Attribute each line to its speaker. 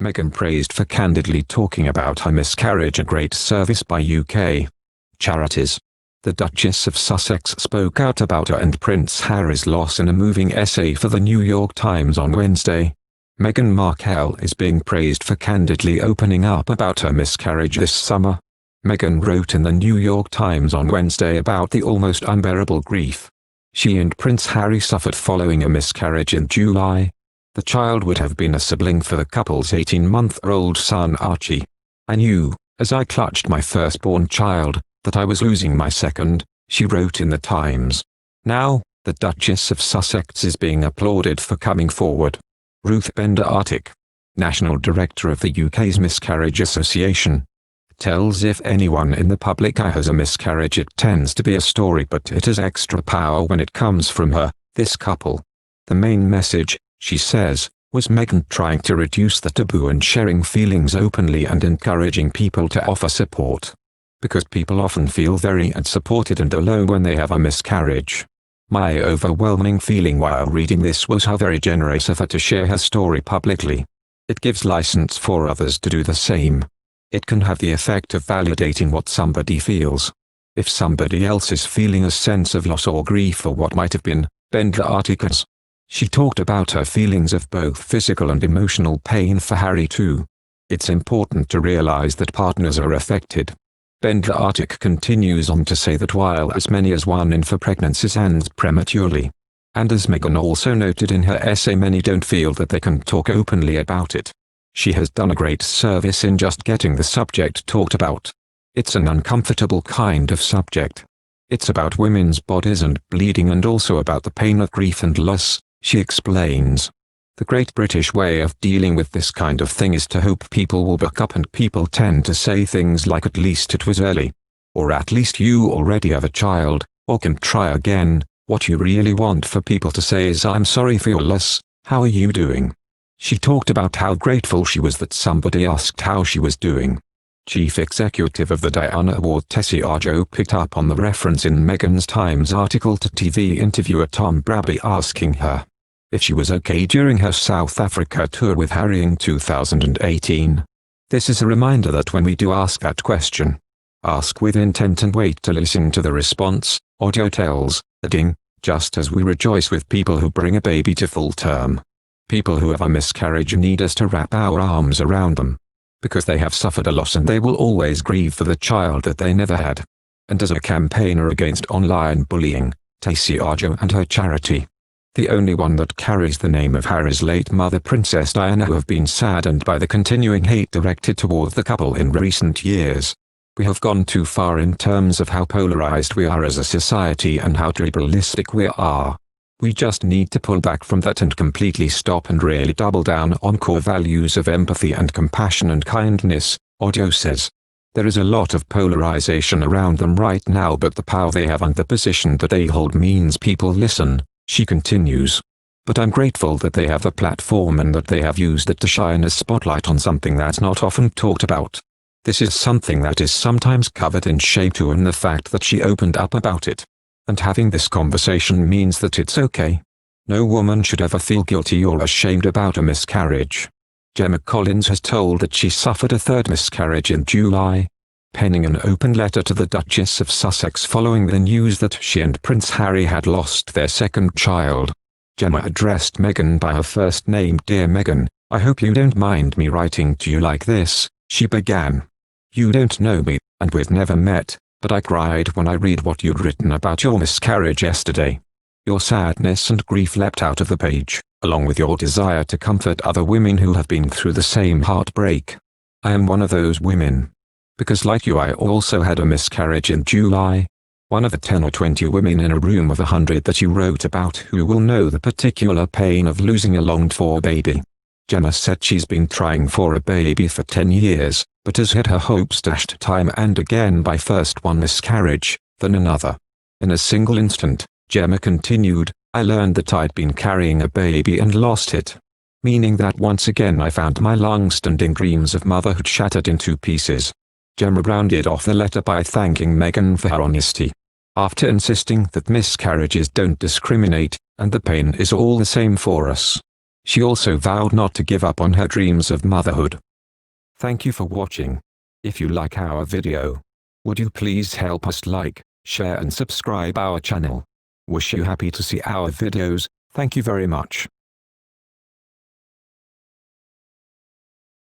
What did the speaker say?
Speaker 1: Meghan praised for candidly talking about her miscarriage, a great service by UK Charities. The Duchess of Sussex spoke out about her and Prince Harry's loss in a moving essay for the New York Times on Wednesday. Meghan Markle is being praised for candidly opening up about her miscarriage this summer. Meghan wrote in the New York Times on Wednesday about the almost unbearable grief she and Prince Harry suffered following a miscarriage in July. The child would have been a sibling for the couple's 18-month-old son Archie. "I knew, as I clutched my firstborn child, that I was losing my second," she wrote in the Times. Now, the Duchess of Sussex is being applauded for coming forward. Ruth Bender-Artic, National Director of the UK's Miscarriage Association, tells if anyone in the public eye has a miscarriage, it tends to be a story, but it has extra power when it comes from her, this couple. The main message, she says, was Meghan trying to reduce the taboo and sharing feelings openly and encouraging people to offer support. Because people often feel very unsupported and alone when they have a miscarriage. My overwhelming feeling while reading this was how very generous of her to share her story publicly. It gives license for others to do the same. It can have the effect of validating what somebody feels. If somebody else is feeling a sense of loss or grief for what might have been, Bender-Artic says. She talked about her feelings of both physical and emotional pain for Harry too. It's important to realize that partners are affected. Bender-Artic continues on to say that while as many as 1 in 4 pregnancies ends prematurely, and as Meghan also noted in her essay, many don't feel that they can talk openly about it. She has done a great service in just getting the subject talked about. It's an uncomfortable kind of subject. It's about women's bodies and bleeding and also about the pain of grief and loss, she explains. The Great British way of dealing with this kind of thing is to hope people will buck up, and people tend to say things like "at least it was early," or "at least you already have a child," or "can try again." What you really want for people to say is "I'm sorry for your loss, how are you doing?" She talked about how grateful she was that somebody asked how she was doing. Chief Executive of the Diana Award Tessie Arjo picked up on the reference in Meghan's Times article to TV interviewer Tom Brabby asking her if she was okay during her South Africa tour with Harry in 2018. This is a reminder that when we do ask that question, ask with intent and wait to listen to the response, Arjo tells, adding, "Just as we rejoice with people who bring a baby to full term, people who have a miscarriage need us to wrap our arms around them, because they have suffered a loss and they will always grieve for the child that they never had." And as a campaigner against online bullying, Tessie Arjo and her charity, the only one that carries the name of Harry's late mother Princess Diana, have been saddened by the continuing hate directed toward the couple in recent years. "We have gone too far in terms of how polarized we are as a society and how tribalistic we are. We just need to pull back from that and completely stop and really double down on core values of empathy and compassion and kindness," Arjo says. "There is a lot of polarization around them right now, but the power they have and the position that they hold means people listen," she continues. "But I'm grateful that they have the platform and that they have used it to shine a spotlight on something that's not often talked about. This is something that is sometimes covered in shame too, and the fact that she opened up about it. And having this conversation means that it's okay. No woman should ever feel guilty or ashamed about a miscarriage." Gemma Collins has told that she suffered a 3rd miscarriage in July, penning an open letter to the Duchess of Sussex following the news that she and Prince Harry had lost their 2nd child. Gemma addressed Meghan by her first name. "Dear Meghan, I hope you don't mind me writing to you like this," she began. "You don't know me, and we've never met, but I cried when I read what you'd written about your miscarriage yesterday. Your sadness and grief leapt out of the page, along with your desire to comfort other women who have been through the same heartbreak. I am one of those women. Because like you, I also had a miscarriage in July. One of the 10 or 20 women in a room of 100 that you wrote about who will know the particular pain of losing a longed-for baby." Gemma said she's been trying for a baby for 10 years, but has had her hopes dashed time and again by first one miscarriage, then another. In a single instant, Gemma continued, "I learned that I'd been carrying a baby and lost it. Meaning that once again I found my long-standing dreams of motherhood shattered in 2 pieces." Gemma rounded off the letter by thanking Meghan for her honesty. After insisting that miscarriages don't discriminate, and the pain is all the same for us. She also vowed not to give up on her dreams of motherhood. Thank you for watching. If you like our video, would you please help us like, share and subscribe our channel. Wish you happy to see our videos. Thank you very much.